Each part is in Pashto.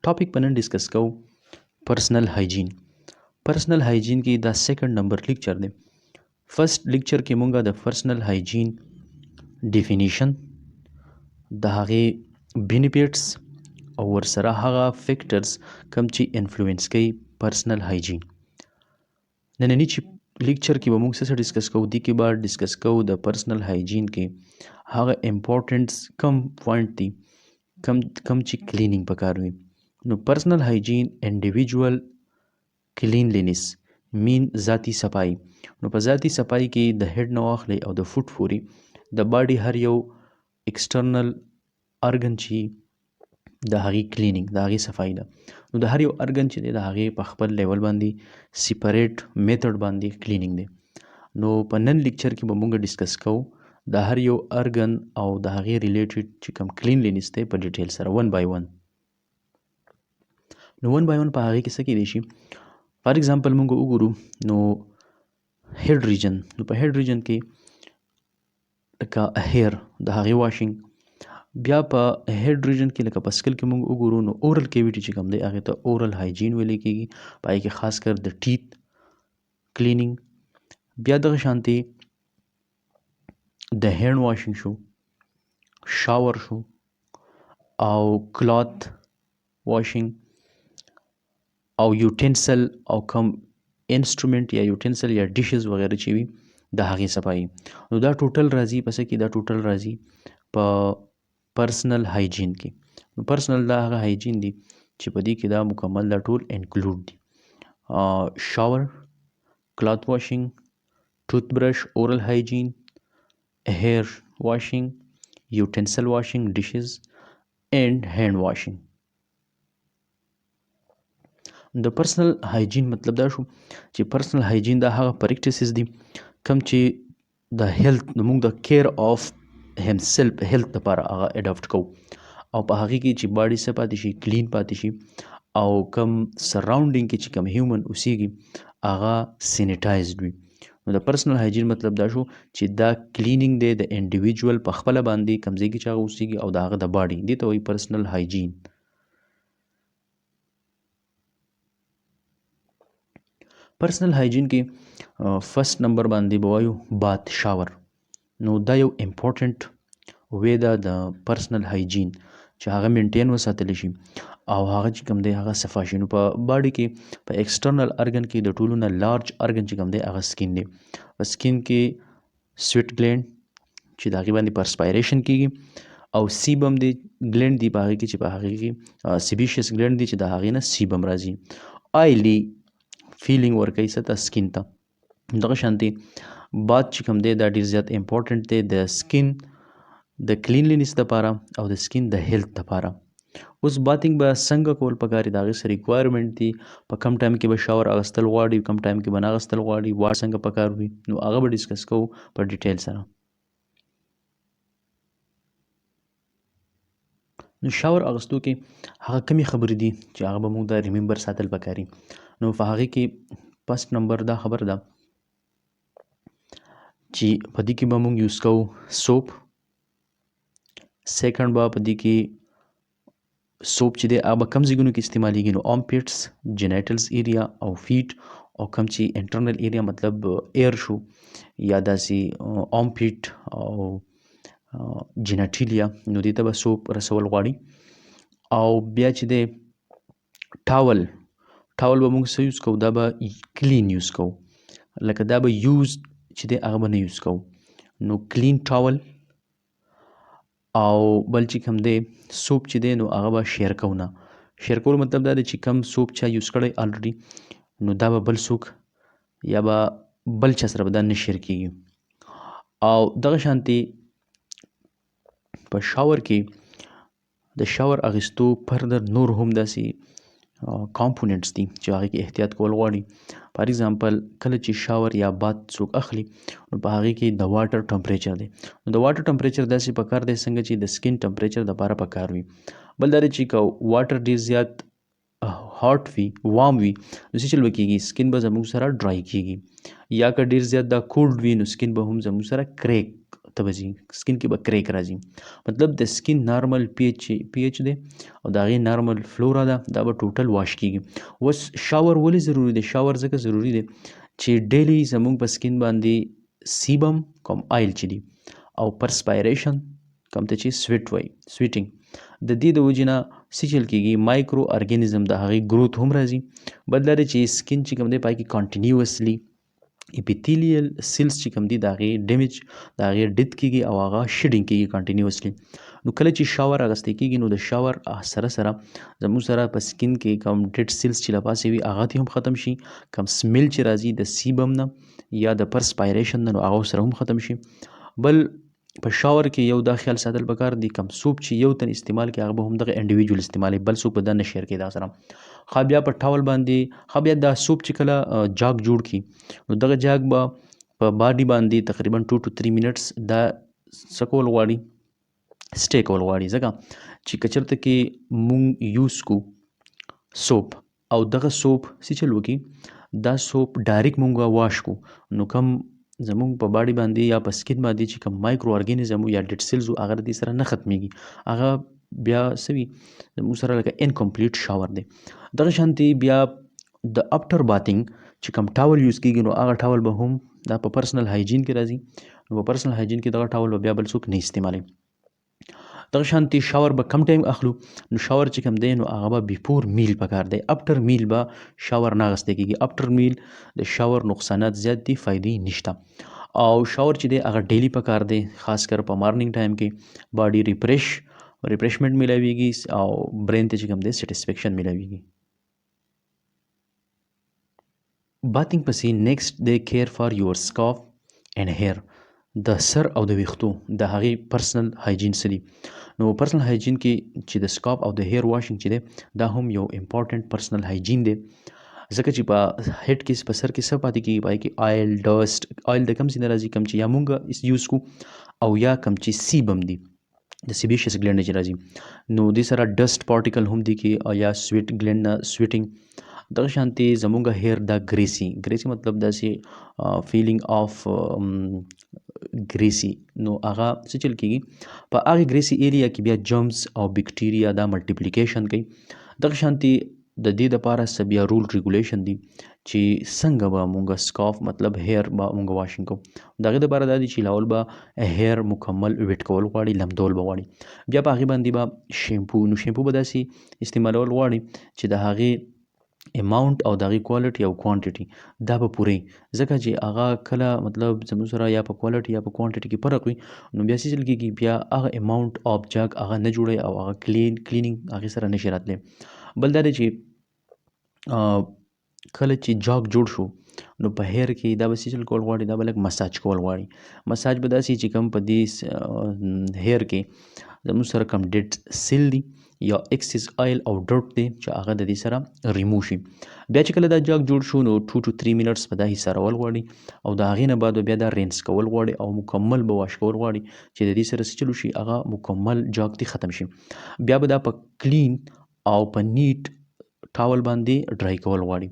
ټاپک په نن ډسکس کوو پرسنل هایجین. پرسنل هایجین کې دا سیکنډ نمبر لیکچر دی. فرست لیکچر کې مونږه د پرسنل هایجین ډیفینیشن، د هغې بینیفیټس او ورسره هغه فیکټرز کم چې انفلوئنس کوي پرسنل هایجین. نننی چې لیکچر کې به مونږ څه ډسکس کوو، دې کې به ډسکس کوو د پرسنل هایجین کې هغه امپورټنټس کم پوینټ دي کم چې کلینینګ پکار وي. نو پرسنل هایجین انډیویجوال کلینلینس مین ذاتی صفائی. نو په ذاتی صفائی کې د هډ نه واخلئ او د فوټ پورې د باډي هر یو ایکسټرنل ارګن چې د هغې کلینینګ، د هغې صفائی ده. نو د هر یو ارګن چې دی د هغې په خپل لیول باندې سیپریټ میتھډ باندې کلینینګ دی. نو په نن لیکچر کې به مونږ ډسکس کوو د هر یو ارګن او د هغې ریلیټډ چې کوم کلینلینس دی په ډیټیل سره ون بای ون. نو ون بای ون په هغې کې څه کیدی شي، فار ایگزامپل مونږ وګورو نو هیډ ریجن. نو په هیډ ریجن کې لکه هیر د هغې واشنګ، بیا په هیډ ریجن کې لکه په سکل کې مونږ وګورو نو اورل کیویټي چې کوم دی هغې ته اورل هایجین ویلی کېږي، په هغې کې خاص کر د ټیت کلینینګ. بیا دغه شانتې د هینډ واشنګ شو، شاور شو او کلات واشنګ او یوټینسل او کم انسټرومنټ یا یوټینسل یا ډیشز وغیره چې وي د هغې صفایي. نو دا ټوټل راځي په څه کې، دا ټوټل راځي په پرسنل هایجین کې. نو پرسنل دا هغه هایجین دی چې په دې کې دا مکمل دا ټول انکلوډ دي. شاور، کلات واشنګ، ټوت برش، اورل هایجین، هیر واشنګ، یوټینسل واشنګ، ډیشز اینڈ هینډ واشنګ. د پرسنل هایجین مطلب دا شو چې پرسنل هایجین دا هغه پریکټیسز دي کم چې د هیلث موږ د کیر آف هم سیلف هیلث لپاره هغه اډاپټ کوو او په هغې کې چې باډي څه پاتې شي، کلین پاتې شي او کم سراؤنډینګ کې چې کم هیومن اوسیږي هغه سینیټایزډ وي. نو د پرسنل هایجین مطلب دا شو چې دا کلینینګ دی د انډیویجول په خپله باندې کم ځای کې چې هغه اوسیږي او د هغه د باډي، دې ته وایي پرسنل هایجین. پرسنل هایجین کې فرست نمبر باندې به وایو بات، شاور. نو دا یو امپورټنټ وی ده د پرسنل هایجین چې هغه مینټین وساتلی شي او هغه چې کوم دی هغه صفا شي. نو په باډي کې په ایکسټرنل ارګن کې د ټولو نه لارج ارګن چې کوم دی هغه سکین دی. په سکین کې سویټ گلینډ چې د هغې باندې پرسپایریشن کېږي او سیبم دی گلینډ دی په هغې کې چې په هغې کې سیبیشیس گلینډ دی چې د هغې نه سیبم راځي. آیلی فیلینګ ورکوي څه ته، سکین ته. دغه شانتې باد چې کوم دی دا ډېر زیات امپورټنټ دی د سکین د کلینلینس دپاره او د سکین د هیلث دپاره. اوس باتینګ به څنګه کول پکار دي، د هغې څه ریکوایرمنټ دي، په کم ټایم کې به شاور اخیستل غواړي، کم ټایم کې به نه اخیستل غواړي، واټ څنګه پکار وي، نو هغه به ډسکس کوو په ډیټیل سره. نو شاور اخیستو کې هغه کمې خبرې دي چې هغه به موږ دا ریممبر ساتل پکار دي. نو په هغې کې فرست نمبر دا خبر ده چې په دې کې به موږ یوز کوو سوپ. سیکنډ به په دې کې سوپ چې دی هغه به کم ځایونو کې استعمالیږي، نو آمپیټس، جینیټلز ایریا او فیټ او کم چې انټرنل ایریا مطلب ایر شو یا داسې آمپیټ او جینیټیلیا، نو دې ته به سوپ رسول غواړي. او بیا چې دی ټاول به موږ څه یوز کوو، دا به کلین یوز کوو، لکه دا به یوز چې دی هغه به نه یوز کوو. نو کلین ټاول او بل چې کوم دی سوپ چې دی نو هغه به شیر کوو نه. شیر کول مطلب دا دی چې کم سوپ چا یوز کړی الریډي نو دا به بل څوک یا به بل چا سره به دا نه شیر کېږي. او دغه شانتې په شاور کې د شاور اخیستو فردر نور هم داسې کامپوننټس دي چې هغې کې احتیاط کول غواړي. فار ایگزامپل کله چې شاور یا باد څوک اخلي نو په هغې کې د واټر ټمپریچر دی. نو د واټر ټمپریچر داسې پکار دی څنګه چې د سکین ټمپریچر دپاره پکار وي. بل دا دی چې که واټر ډېر زیات هاټ وي، وام وي، نو څه چل به کېږي، سکین به زموږ سره ډرای کېږي، یا که ډېر زیات دا کولډ وي نو سکین به هم زموږ سره کریک ته به ځي سکین کې به کریک راځي مطلب د سکین نارمل پی ایچ دی او د هغې نارمل فلورا ده دا به ټوټل واش کیږي. اوس شاور ولې ضروري دی؟ شاور ځکه ضروري دی چې ډیلی زموږ په سکین باندې سیبم کوم آیل چې دی او پرسپایریشن کوم ته چې سویټ وایي سویټینګ د دې د وجې نه څه چل کېږي مایکرو ارګینزم د هغې گروث هم راځي. بل دا دی چې سکین چې کوم دی په کې کانټینیوسلی اپیتیلیل سیلز چې کوم دي د هغې ډیمیج د هغې ډیت کېږي او هغه شیډینګ کېږي کانټینیوسلی. نو کله چې شاور اخیستی کېږي نو د شاور سره سره زموږ سره په سکین کې کوم ډیډ سیلز چې لا پاسې وي هغه دې هم ختم شي، کوم سمیل چې راځي د سیبم نه یا د پرسپایریشن نه نو هغه سره هم ختم شي. بل په شاور کې یو دا خیال ساتل پکار دی کم سوپ چې یو تن استعمال کوي هغه به هم دغه انډیویجول استعمالوي بل څوک به دا نه شیر کوي دا سره. خا بیا په ټاول باندې بیا دا سوپ چې کله جاګ جوړ کړي نو دغه جاګ به په باډي باندې تقریبا 2 to 3 منټس دا څه کول غواړي سټے کول غواړي ځکه چې که چېرته کې مونږ یوز کو سوپ او دغه سوپ څه چل وکړي دا سوپ ډایرکټ مونږ واش کو نو کم زموږ په باډي باندې یا په سکین باندې چې کوم مایکرو ارګینزم یا ډیډ سیلز هغه د دې سره نه ختمیږي هغه بیا څه وي زموږ سره لکه انکمپلیټ شاور دی. دغه شانتي بیا د اپټر باتینګ چې کوم ټاول یوز کېږي نو هغه ټاول به هم دا په پرسنل هایجین کې راځي نو په پرسنل هایجین کې دغه ټاول بیا بل څوک نه استعمالوي. دغه شانتي شاور به کم ټایم اخلو نو شاور چې کوم دی نو هغه به بیفور میل پکار دی اپټر میل به شاور نه اخیستی کېږي. اپټر میل د شاور نقصانات زیات دي فایدې نشته او شاور چې دی هغه ډیلی پکار دی خاص کر په مارننګ ټایم کې باډي ریفریشمنټ میلاویږي او برین ته چې کوم دی سټسفیکشن میلاویږي. باتینګ پسې نیکسټ دی کیر فار یور سکاف اینډ هیر د سر او د ویښتو د هغې پرسنل هایجین څه دي. نو پرسنل هایجین کې چې د سکاف او د هیر واشنګ چې دی دا هم یو امپورټنټ پرسنل هایجین دی ځکه چې په هیډ کې په سر کې څه پاتې کېږي پای کې آیل ډسټ آیل د کم ځای نه راځي کم چې یا مونږ یوز کو او یا کم چې سیبم دي د سیبیشس ګلینډ نه چې راځي نو دې سره ډسټ پارټیکل هم دي کې یا سویټ ګلینډ نه سویټینګ. دغه شانتي زمونږ هیر دا ګریسی مطلب داسې فیلینګ آف ګریسی نو هغه څه چل کېږي په هغې ګریسی ایریا کې بیا جرمز او بیکټیریا دا ملټیپلیکیشن کوي. دغه شانتي د دې دپاره څه بیا رول ریګولیشن دي چې څنګه به مونږ سکاف مطلب هیر به مونږ واشنګ کوو د هغې دپاره دا دي چې لاول به هیر مکمل ویټ کول غواړي لمدول به غواړي بیا په هغې باندې به شیمپو نو شیمپو به داسې استعمالول غواړي چې د هغې اماونټ او د هغې کوالټي او کوانټیټي دا به پوره ځکه چې هغه کله مطلب زموږ سره یا په کوالټي یا په کوانټیټي کې فرق وي نو بیا څه چل کېږي بیا هغه اماونټ آف جاګ هغه نه جوړوي او هغه کلینینګ هغې سره نشي راتلی. بل دا دی چې کله چې جاګ جوړ شو نو په هیر کې دا به څه چل کول غواړي دا به لږ مساج کول غواړي مساج به داسې چې کوم په دې هیر کې زموږ سره کوم ډیډ سیل دي یا اکسیز آیل او ډرټ دی چې هغه د دې سره ریمو شي. بیا چې کله دا جاګ جوړ شو نو 2 to 3 منټس به دا حصارول غواړي او د هغې نه بعد بیا دا رینس کول غواړي او مکمل به واش کول غواړي چې د دې سره څه چلو شي هغه مکمل جاګ دی ختم شي. بیا به دا په کلین او په نیټ ټاول باندې ډرای کول غواړي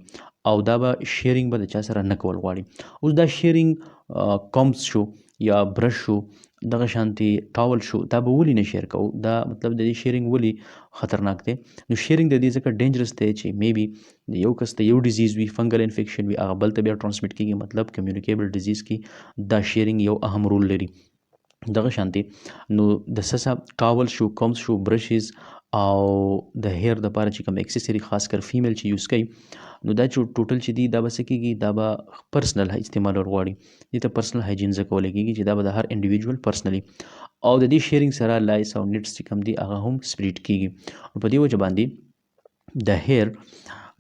او دا به شیرینګ به د چا سره نه کول غواړي. اوس دا شیرینګ کمز شو یا برش شو دغه شانتي ټاول شو دا به ولې نه شیر کوو دا مطلب د دې شیرینګ ولې خطرناک دی نو شیرینګ د دې ځکه ډینجرس دی چې میبي د یو کس ته یو ډیزیز وي فنګل انفیکشن وي هغه بل ته بیا ټرانسمیټ کېږي مطلب کمیونیکیبل ډیزیز کې دا شیرینګ یو اهم رول لري. دغه شانتي نو د سسه ټاول شو کمز شو برشز او د هیر دپاره چې کوم اکسسری خاص کر فیمیل چې یوز کوي نو دا چې ټوټل چې دي دا به څه کېږي دا به پرسنل استعمالول غواړي دې ته پرسنل هایجین ځکه ویلی کېږي چې دا به د هر انډیویجول پرسنلي او د دې شیرینګ سره لایس او نیټس چې کوم دي هغه هم سپریډ کېږي. نو په دې وجه باندې د هیر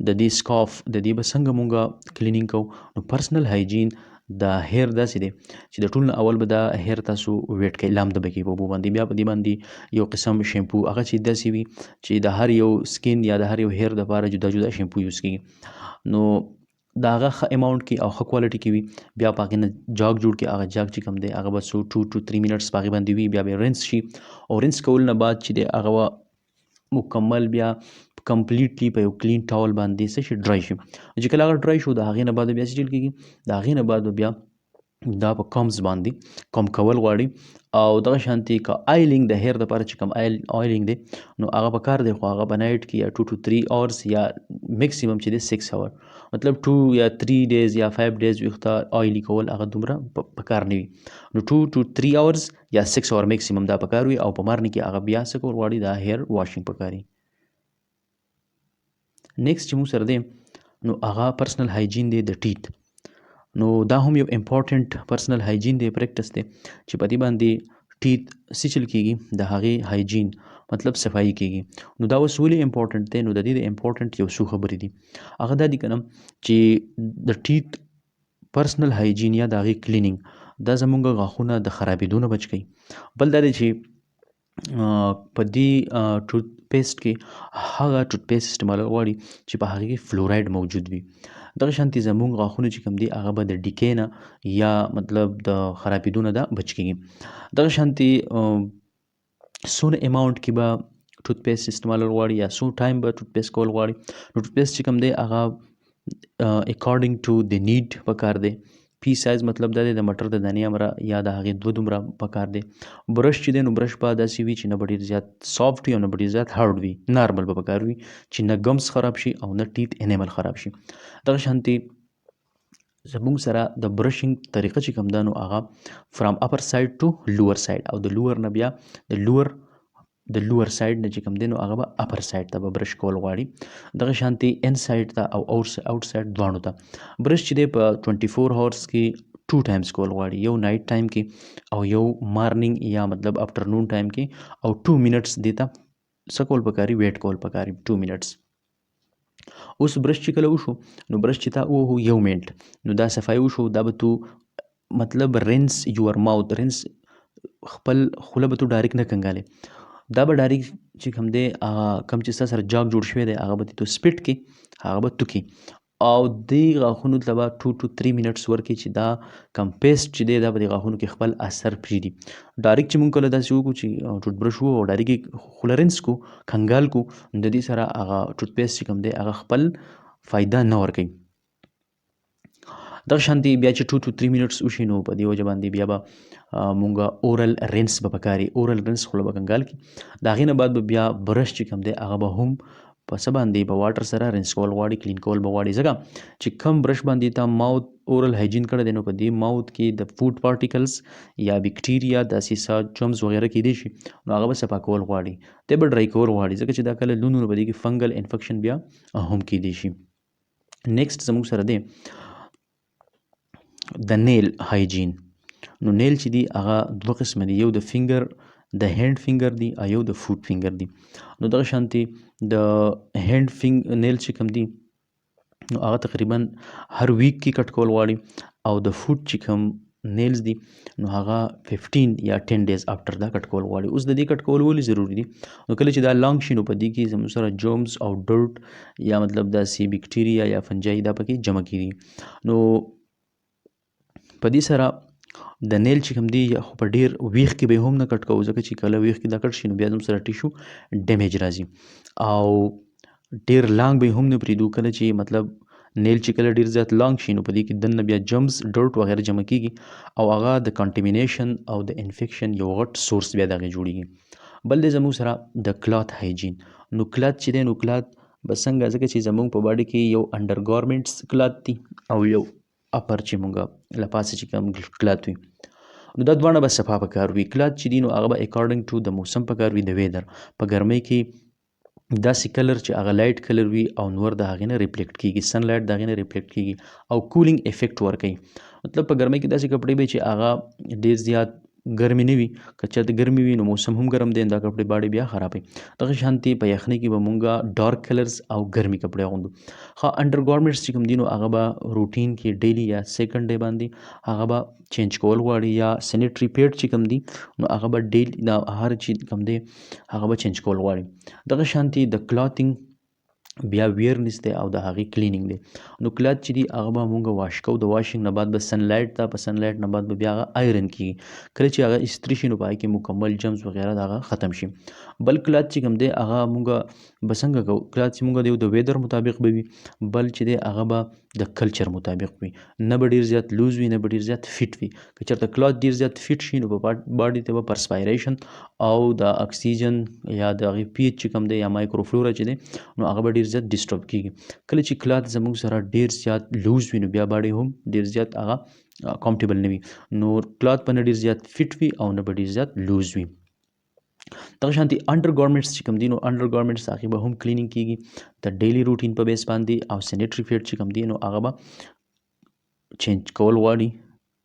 د دې سکاف د دې به څنګه مونږ کلینینګ کوو نو پرسنل هایجین د هیر داسې دی چې د ټول نه اول به دا هیر تاسو ویټ کوئ لامده به کوئ په اوبو باندې بیا په دې باندې یو قسم شیمپو هغه چې داسې وي چې د هر یو سکین یا د هر یو هیر دپاره جدا جدا شیمپو یوز کېږي نو د هغه ښه اماونټ کې او ښه کوالټي کې وي بیا په هغې نه جاګ جوړ کړي هغه جاګ چې کوم دی هغه به څو 2 to 3 منټس په هغې باندې وي بیا به رینس شي او رینس کول نه بعد چې دی هغه مکمل بیا کمپلیټلی په یو کلین ټاول باندې څه شي ډرای شي چې کله هغه ډرای شو د هغې نه بعد بیا څه چل کېږي د هغې نه بعد بیا دا په کمز باندې کم کول غواړي او دغه شانتي که آیلینګ د هیر دپاره چې کوم آیلینګ دی نو هغه په کار دی خو هغه په نایټ کې یا 2 to 3 hours یا میکسیمم چې دی 6 hour مطلب 2 یا 3 days یا 5 days ویښته آیلی کول هغه دومره په کار نه وي نو 2 to 3 hours یا 6 hour میکسیمم دا په کار وي او په مارني کې هغه بیا څه کول غواړي دا هیر واشینګ په کار وي. نیکسټ چې موږ سره دی نو هغه پرسنل هایجین دی د ټیت. نو دا هم یو امپورټنٹ پرسنل هایجین دی پریکټس دی چې په دې باندې ټیت سچل کیږي د هغې هایجین مطلب صفایي کیږي. نو دا اوس ولې امپورټنٹ دی نو د دې د امپورټنٹ یو څو خبرې دي هغه دا دي که نه چې د ټیت پرسنل هایجین یا د هغې کلینینګ دا زموږ غاښونه د خرابېدو نه بچ کوي. بل دا دی چې په دې ټوت پیسټ کې هغه ټوت پیسټ استعمالول غواړي چې په هغې کې فلورایډ موجود وي. دغه شانتي زموږ غاښونه چې کوم دي هغه به د ډیکې نه یا مطلب د خرابېدو نه دا بچ کېږي. دغه شانتي څونه اماونټ کې به ټوت پیسټ استعمالول غواړي یا څو ټایم به ټوت پیسټ کول غواړي. نو ټوت پیسټ چې کوم دی هغه اکارډنګ ټو د نیډ په کار دی. پی سایز مطلب دا دی د مټر د دانې امره یا د هغې دومره په کار دی. برش چې دی نو برش به داسې وي چې نه به ډېر زیات سافټ وي او نه به ډېر زیات هارډ وي، نارمل به په کار وي چې نه ګمز خراب شي او نه ټیت انیمل خراب شي. دغه شانتي زموږ سره د برشنګ طریقه چې کوم ده نو هغه فرام اپر سایډ ټو لوور سایډ او د لوور نه بیا د لوور سایډ نه چې کوم دی نو هغه به اپر سایډ ته به برش کول غواړي. دغه شانتي ان سایډ ته او آوټ سایډ دواړو ته برش چې دی په 24 hours کې 2 ټایمز کول غواړي، یو نایټ ټایم کې او یو مارننګ یا مطلب افټرنون ټایم کې او 2 منټس دې ته څه کول پکاري ویټ کول پکاري 2 منټس. اوس برش چې کله وشو نو برش چې تا ووهو یو منټ نو دا صفایي وشو دا به تو مطلب رینس یور ماوت رینس خپل خوله به تو ډایرکټ نه کنګالې دا به ډایرکټ چې کوم دی کوم چې ستا سره جاګ جوړ شوی دی هغه به تو سپیټ کې هغه به تو کې او دې غاښونو ته به 2 to 3 منټس ورکړي چې دا کم پیسټ چې دی دا به دې غاښونو کې خپل اثر پرېږدي. ډایرکټ چې مونږ کله داسې وکړو چې ټوت برش وو او ډایرکټ خوله رینس کو کنګال کو د دې سره هغه ټوت پیسټ چې کوم دی هغه خپل فایده نه ورکوي. دغه شانتي بیا چې 2 to 3 منټس وشي نو په دې وجه باندې بیا به مونږ اورل رینس به پکاري اورل رینس خوله به کنګال کړي. د هغې نه بعد به بیا برش چې کوم دی هغه به هم په څه باندې په واټر سره رینس کول غواړي کلین کول به غواړي ځکه چې کم برش باندې تا ماوت اورل هایجین کړی دی نو په دې ماوت کې د فوډ پارټیکلز یا بیکټیریا داسې څه جرمز وغیره کیدی شي نو هغه به صفا کول غواړي دی به ډرای کول غواړي ځکه چې دا کله لوند نو په دې کې فنګل انفیکشن بیا هم کیدی شي. نیکسټ زموږ سره دی د نیل هایجین. نو نیل چې دی هغه دوه قسمه دي یو د فینګر د هینډ فینګر دی او یو د فوټ فینګر دی. نو دغه شانتي د هینډ نیل چې کوم دی نو هغه تقریبا هر ویک کې کټ کول غواړي او د فوټ چې کوم نیلز دي نو هغه 15 یا 10 days افټر دا کټ کول غواړي. اوس د دې کټ کول ولې ضروری دي نو کله چې دا لانګ شي نو په دې کې زموږ سره جرمز او ډرټ یا مطلب داسې بیکټیریا یا فنجای دا پکې جمع کیږي. نو په دې سره د نیل چې کوم دی خو په ډیر ویښ کې به هم نه کټ کوو ځکه چې کله ویښ کې دا کټ شي نو بیا زموږ سره ټیشو ډیمیج راځي او ډیر لانګ به هم نه پرېږدو. کله چې مطلب نیل چې کله ډیر زیات لانګ شي نو په دې کې دننه بیا جرمز ډرټ وغیره جمع کیږي او هغه د کنټامینیشن او د انفیکشن یو غټ سورس بیا د هغې جوړیږي. بل دی زموږ سره د کلات هایجین. نو کلات چې دی نو کلات به څنګه ځکه چې زموږ په باډي کې یو انډر ګارمنټس کلات دي او یو اپر چې مونږ له پاسه چې کوم کلات وي نو دا دواړه به صفا په کار وي. کلات چې دي نو هغه به اکارډنګ ټو د موسم په کار وي د ویدر په ګرمۍ کې داسې کلر چې هغه لایټ کلر وي او نور د هغې نه ریفلیکټ کیږي سن لایټ د هغې نه ریفلیکټ کیږي او کولینګ افیکټ ورکوي. مطلب په ګرمۍ کې داسې کپړې به چې هغه ډېر زیات ګرمي نه وي که چېرته ګرمي وي نو موسم هم ګرم دی دا کپړې باډي بیا خرابوي. دغه شانتي په یخنۍ کې به مونږ ډارک کلرز او ګرمي کپړې اغوندو. ښه انډر ګارمنټس چې کوم دي نو هغه به روټین کې ډیلی یا سیکنډ ډے باندې هغه به چینج کول غواړي یا سینیټري پیډ چې کوم دي نو هغه به ډیلی دا هر چې کوم دی هغه به چینج کول غواړي. دغه شانتي د کلاتینګ بیا ویرنس دی او د هغې کلینینګ دی. نو کلات چې دی هغه به مونږ واش کوو، د واشنګ نه بعد به سنلایټ ته، په سنلایټ نه بعد به بیا هغه آیرن کېږي. کله چې هغه استری شي نو په هغې کې مکمل جمز وغیره د هغه ختم شي. بل کلات چې کوم دی هغه مونږ به څنګه کوو، کلات چې مونږ دی د ویدر مطابق به وي، بل چې دی هغه به د کلچر مطابق وي، نه به ډېر زیات لوز وي، نه به ډېر زیات فټ وي. که چېرته کلات ډېر زیات فټ شي نو په باډي ته به پرسپایریشن او د اکسیجن یا د هغې پی ایچ چې کوم دی یا مایکروفلورا چې دی نو هغه به ډېر زیات ډسټرب کېږي. کله چې کلات زموږ سره ډېر زیات لوز وي نو بیا باډي هم ډېر زیات هغه کمفرټیبل نه وي. نو کلات به نه ډېر زیات فټ وي او نه به ډېر زیات لوز وي. دغه شانتي انډر ګارمنټس چې کوم دي نو انډر ګارمنټس هغې به هم کلینینګ کېږي د ډیلی روټین په بیس باندې، او سینیټري پیډ چې کوم دي نو هغه به چینج کول غواړي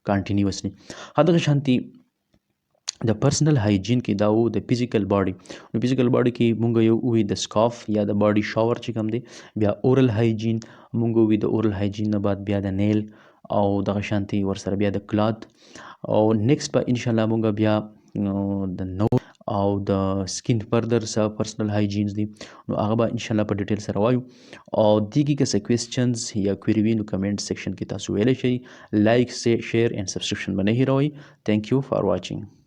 کانټینیوسلی. همدغه شانتي د پرسنل هایجین کې دا و د فزیکل باډي. نو فزیکل باډي کې مونږ یو ووي د سکاف یا د باډي شاور چې کوم دی، بیا اورل هایجین مونږ ووي، د اورل هایجین نه بعد بیا د نیل او دغه شانتي ورسره بیا د کلات. او نیکسټ به انشاءالله مونږ بیا د نو او د سکین فردر څه پرسنل هایجینز دي نو هغه به انشاءالله په ډیټیل سره وایو. او دې کې که څه کویسچنز یا کویري وي نو کمنټ سیکشن کې تاسو ویلی شئ. لایک، شیر اینډ سبسکرپشن به نه هیروئ. تھینک یو فار واچینګ.